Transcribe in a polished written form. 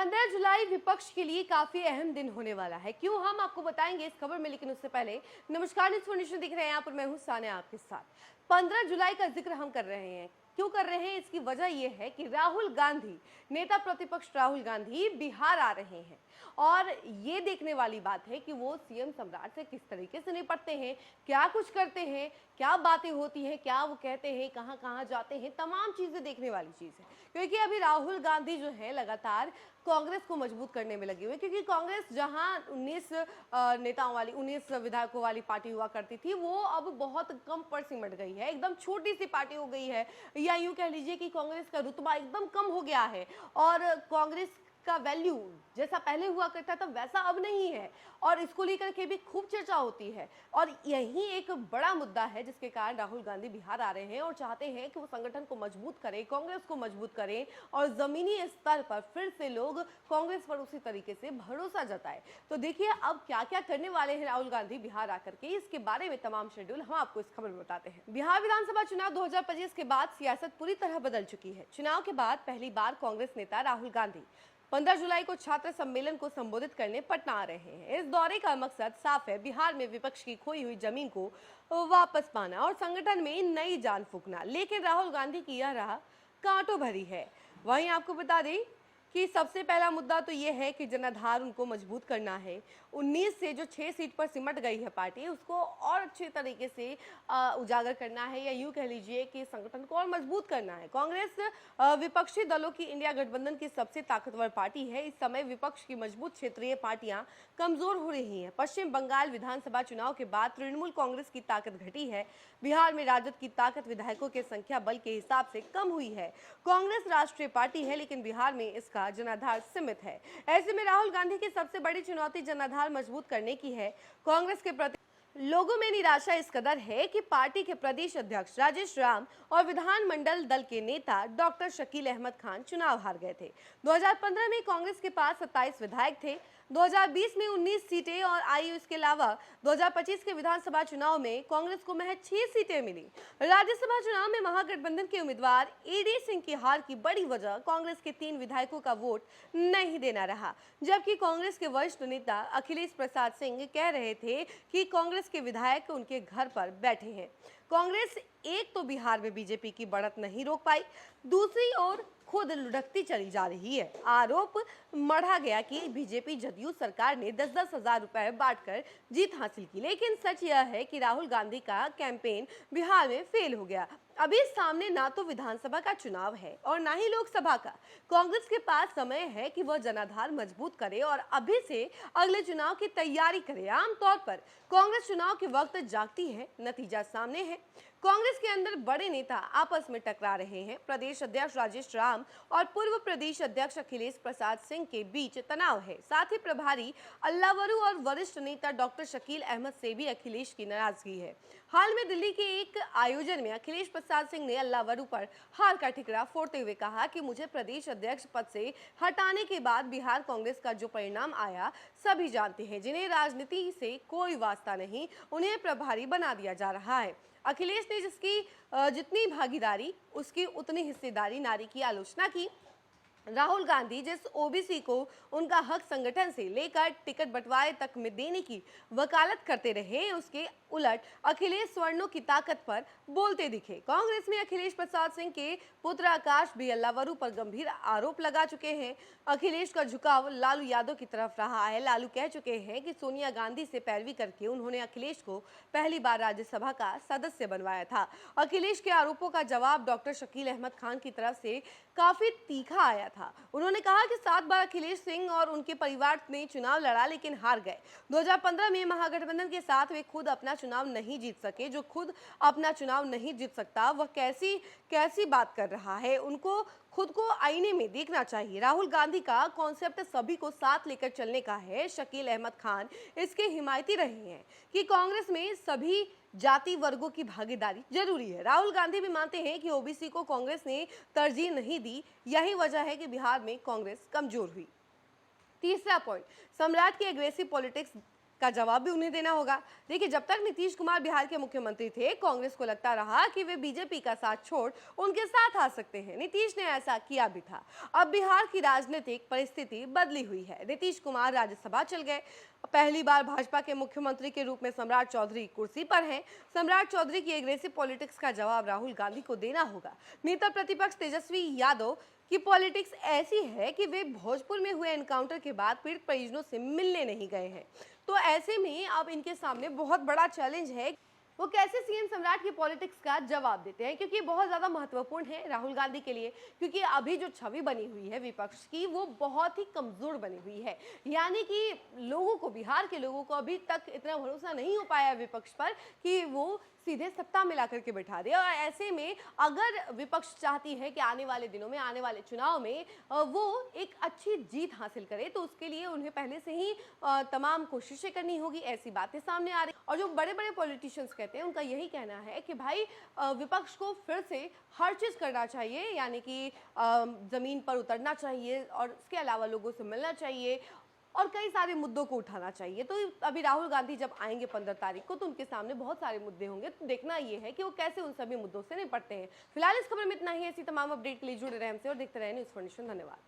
15 जुलाई विपक्ष के लिए काफी अहम दिन होने वाला है। क्यों, हम आपको बताएंगे इस खबर में, लेकिन उससे पहले नमस्कार न्यूज़ 24 दिख रहे हैं यहाँ पर, मैं हूँ सानिया आपके साथ। 15 जुलाई का जिक्र हम कर रहे हैं। क्यों कर रहे हैं, इसकी वजह यह है कि राहुल गांधी, नेता प्रतिपक्ष राहुल गांधी बिहार आ रहे हैं और ये देखने वाली बात है कि वो सीएम सम्राट से किस तरीके से निपटते हैं, क्या कुछ करते हैं, क्या बातें होती हैं, क्या वो कहते हैं, कहां कहां जाते हैं, तमाम चीजें देखने वाली चीज है। क्योंकि अभी राहुल गांधी जो है लगातार कांग्रेस को मजबूत करने में लगे हुए, क्योंकि कांग्रेस जहां 19 नेताओं वाली, 19 विधायकों वाली पार्टी हुआ करती थी, वो अब बहुत कम पर सिमट गई है, एकदम छोटी सी पार्टी हो गई है, या यूं कह लीजिए कि कांग्रेस का रुतबा एकदम कम हो गया है और कांग्रेस का वैल्यू जैसा पहले हुआ करता था वैसा अब नहीं है, और इसको लेकर के भी खूब चर्चा होती है। और यही एक बड़ा मुद्दा है जिसके कारण राहुल गांधी बिहार आ रहे हैं और चाहते हैं कि वो संगठन को मजबूत करें, कांग्रेस को मजबूत करें और जमीनी स्तर पर फिर से लोग कांग्रेस पर उसी तरीके से भरोसा जताए। तो देखिए अब क्या क्या करने वाले हैं राहुल गांधी बिहार आकर के, इसके बारे में तमाम शेड्यूल हम आपको इस खबर में बताते हैं। बिहार विधानसभा चुनाव 2025 के बाद सियासत पूरी तरह बदल चुकी है। चुनाव के बाद पहली बार कांग्रेस नेता राहुल गांधी 15 जुलाई को छात्र सम्मेलन को संबोधित करने पटना आ रहे हैं। इस दौरे का मकसद साफ है, बिहार में विपक्ष की खोई हुई जमीन को वापस पाना और संगठन में नई जान फूंकना। लेकिन राहुल गांधी की यह राह कांटों भरी है। वहीं आपको बता दें कि सबसे पहला मुद्दा तो यह है कि जनाधार उनको मजबूत करना है। 19 से जो 6 सीट पर सिमट गई है पार्टी, उसको और अच्छे तरीके से उजागर करना है, या यूं कह लीजिए कि संगठन को और मजबूत करना है। कांग्रेस विपक्षी दलों की इंडिया गठबंधन की सबसे ताकतवर पार्टी है। इस समय विपक्ष की मजबूत क्षेत्रीय पार्टियां कमजोर हो रही हैं। पश्चिम बंगाल विधानसभा चुनाव के बाद तृणमूल कांग्रेस की ताकत घटी है। बिहार में राजद की ताकत विधायकों के संख्या बल के हिसाब से कम हुई है। कांग्रेस राष्ट्रीय पार्टी है, लेकिन बिहार में इसका जनाधार सीमित है। ऐसे में राहुल गांधी की सबसे बड़ी चुनौती जनाधार मजबूत करने की है। कांग्रेस के प्रति लोगों में निराशा इस कदर है कि पार्टी के प्रदेश अध्यक्ष राजेश राम और विधानमंडल दल के नेता डॉक्टर शकील अहमद खान चुनाव हार गए थे। 2015 में कांग्रेस के पास 27 विधायक थे, 2020 में 19 सीटें और आई। इसके अलावा 2025 के विधानसभा चुनाव में कांग्रेस को महज 6 सीटें मिली। राज्यसभा चुनाव में महागठबंधन के उम्मीदवार ईडी सिंह की हार की बड़ी वजह कांग्रेस के 3 विधायकों का वोट नहीं देना रहा, जबकि कांग्रेस के वरिष्ठ नेता अखिलेश प्रसाद सिंह कह रहे थे कि कांग्रेस के विधायक उनके घर पर बैठे हैं। कांग्रेस एक तो बिहार में बीजेपी की बढ़त नहीं रोक पाई, दूसरी ओर खुद लुढ़कती चली जा रही है। आरोप मढ़ा गया कि बीजेपी जदयू सरकार ने 10-10 हजार रुपए बांटकर जीत हासिल की, लेकिन सच यह है कि राहुल गांधी का कैंपेन बिहार में फेल हो गया। अभी सामने ना तो विधानसभा का चुनाव है और ना ही लोकसभा का। कांग्रेस के पास समय है कि वह जनाधार मजबूत करे और अभी से अगले चुनाव की तैयारी करे। आमतौर पर कांग्रेस चुनाव के वक्त जागती है, नतीजा सामने है। कांग्रेस के अंदर बड़े नेता आपस में टकरा रहे हैं। प्रदेश अध्यक्ष राजेश राम और पूर्व प्रदेश अध्यक्ष अखिलेश प्रसाद सिंह के बीच तनाव है। साथ ही प्रभारी अल्लावरू और वरिष्ठ नेता डॉक्टर शकील अहमद से भी अखिलेश की नाराजगी है। हाल में दिल्ली के एक आयोजन में अखिलेश प्रसाद सिंह ने अल्लावरू पर हार का ठिकरा फोड़ते हुए कहा कि मुझे प्रदेश अध्यक्ष पद से हटाने के बाद बिहार कांग्रेस का जो परिणाम आया सभी जानते हैं। जिन्हें राजनीति से कोई वास्ता नहीं, उन्हें प्रभारी बना दिया जा रहा है। अखिलेश ने जिसकी जितनी भागीदारी उसकी उतनी हिस्सेदारी नारी की आलोचना की। राहुल गांधी जिस ओबीसी को उनका हक संगठन से लेकर टिकट बंटवारे तक में देने की वकालत करते रहे, उसके उलट अखिलेश सवर्णों की ताकत पर बोलते दिखे। कांग्रेस में अखिलेश प्रसाद सिंह के पुत्र आकाश भी अल्लावरू पर गंभीर आरोप लगा चुके हैं। अखिलेश का झुकाव लालू यादव की तरफ रहा है। लालू कह चुके हैं कि सोनिया गांधी से पैरवी करके उन्होंने अखिलेश को पहली बार राज्यसभा का सदस्य बनवाया था। अखिलेश के आरोपों का जवाब डॉक्टर शकील अहमद खान की तरफ से काफी तीखा आया था। उन्होंने कहा कि 7 बार अखिलेश सिंह और उनके परिवार ने चुनाव लड़ा, लेकिन हार गए। 2015 में महागठबंधन के साथ वे खुद अपना चुनाव नहीं जीत सके। जो खुद अपना चुनाव नहीं जीत सकता वह कैसी बात कर रहा है। उनको खुद को आईने में देखना चाहिए। राहुल गांधी का कॉन्सेप्ट सभी को साथ लेकर चलने का है। शकील अहमद खान इसके हिमायती रहे हैं कि कांग्रेस में सभी जाति वर्गों की भागीदारी जरूरी है। राहुल गांधी भी मानते हैं कि ओबीसी को कांग्रेस ने तरजीह नहीं दी, यही वजह है कि बिहार में कांग्रेस कमजोर हुई। तीसरा पॉइंट, सम्राट की एग्रेसिव पॉलिटिक्स का जवाब भी उन्हें देना होगा। देखिए, जब तक नीतीश कुमार बिहार के मुख्यमंत्री थे, कांग्रेस को लगता रहा कि वे बीजेपी का साथ छोड़ उनके साथ आ सकते हैं। नीतीश ने ऐसा किया भी था। अब बिहार की राजनीतिक परिस्थिति बदली हुई है। नीतीश कुमार राज्यसभा चल गए। पहली बार भाजपा के मुख्यमंत्री के रूप में सम्राट चौधरी कुर्सी पर हैं। सम्राट चौधरी की एग्रेसिव पॉलिटिक्स का जवाब राहुल गांधी को देना होगा। नेता प्रतिपक्ष तेजस्वी यादव की पॉलिटिक्स ऐसी है कि वे भोजपुर में हुए एनकाउंटर के बाद पीड़ित परिजनों से मिलने नहीं गए हैं। तो ऐसे में अब इनके सामने बहुत बड़ा चैलेंज है, वो कैसे सीएम सम्राट की पॉलिटिक्स का जवाब देते हैं, क्योंकि बहुत ज़्यादा महत्वपूर्ण है राहुल गांधी के लिए। क्योंकि अभी जो छवि बनी हुई है विपक्ष की, वो बहुत ही कमज़ोर बनी हुई है। यानी कि लोगों को, बिहार के लोगों को अभी तक इतना भरोसा नहीं हो पाया विपक्ष पर कि वो सीधे सत्ता में ला करके बैठा दे। और ऐसे में अगर विपक्ष चाहती है कि आने वाले दिनों में, आने वाले चुनाव में वो एक अच्छी जीत हासिल करे, तो उसके लिए उन्हें पहले से ही तमाम कोशिशें करनी होगी। ऐसी बातें सामने आ रही। और जो बड़े बड़े पॉलिटिशियंस कहते हैं, उनका यही कहना है कि भाई विपक्ष को फिर से हर चीज़ करना चाहिए, यानी कि ज़मीन पर उतरना चाहिए और इसके अलावा लोगों से मिलना चाहिए और कई सारे मुद्दों को उठाना चाहिए। तो अभी राहुल गांधी जब आएंगे 15 तारीख को, तो उनके सामने बहुत सारे मुद्दे होंगे। तो देखना ये है कि वो कैसे उन सभी मुद्दों से निपटते हैं। फिलहाल इस खबर में इतना ही। ऐसी तमाम अपडेट के लिए जुड़े रहे हमसे और देखते रहे न्यूज़ फॉर नेशन। धन्यवाद।